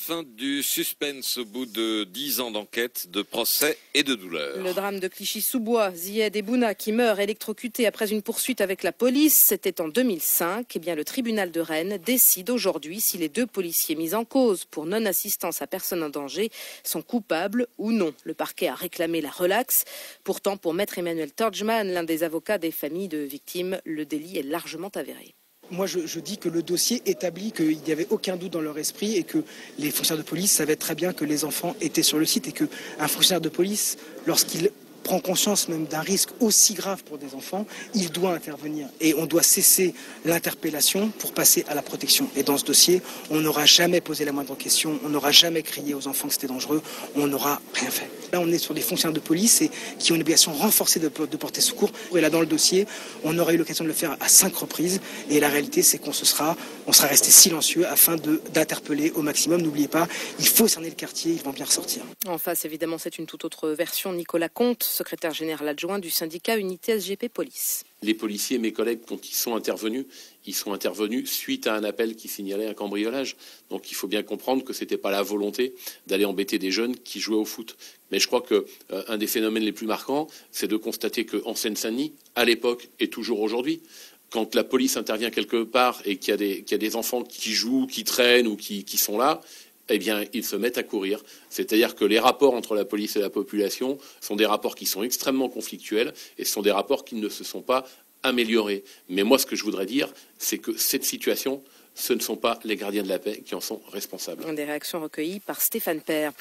Fin du suspense au bout de 10 ans d'enquête, de procès et de douleur. Le drame de Clichy-sous-Bois, Zied Ebouna qui meurt électrocuté après une poursuite avec la police, c'était en 2005. Eh bien, le tribunal de Rennes décide aujourd'hui si les 2 policiers mis en cause pour non-assistance à personne en danger sont coupables ou non. Le parquet a réclamé la relaxe. Pourtant, pour maître Emmanuel Torgman, l'un des avocats des familles de victimes, le délit est largement avéré. Moi, je dis que le dossier établit qu'il n'y avait aucun doute dans leur esprit et que les fonctionnaires de police savaient très bien que les enfants étaient sur le site et qu'un fonctionnaire de police, lorsqu'il prend conscience même d'un risque aussi grave pour des enfants, il doit intervenir. Et on doit cesser l'interpellation pour passer à la protection. Et dans ce dossier, on n'aura jamais posé la moindre question, on n'aura jamais crié aux enfants que c'était dangereux, on n'aura rien fait. Là, on est sur des fonctionnaires de police qui ont une obligation renforcée de porter secours. Et là, dans le dossier, on aura eu l'occasion de le faire à 5 reprises. Et la réalité, c'est qu'on sera resté silencieux afin d'interpeller au maximum. N'oubliez pas, il faut cerner le quartier, ils vont bien ressortir. En face, évidemment, c'est une toute autre version. Nicolas Comte, secrétaire général adjoint du syndicat Unité SGP Police. Les policiers, mes collègues, quand ils sont intervenus suite à un appel qui signalait un cambriolage. Donc il faut bien comprendre que c'était pas la volonté d'aller embêter des jeunes qui jouaient au foot. Mais je crois que un des phénomènes les plus marquants, c'est de constater qu'en Seine-Saint-Denis, à l'époque et toujours aujourd'hui, quand la police intervient quelque part et qu'il y a des enfants qui jouent, qui traînent ou qui sont là, eh bien, ils se mettent à courir. C'est-à-dire que les rapports entre la police et la population sont des rapports qui sont extrêmement conflictuels et ce sont des rapports qui ne se sont pas améliorés. Mais moi, ce que je voudrais dire, c'est que cette situation, ce ne sont pas les gardiens de la paix qui en sont responsables. Des réactions recueillies par Stéphane Père.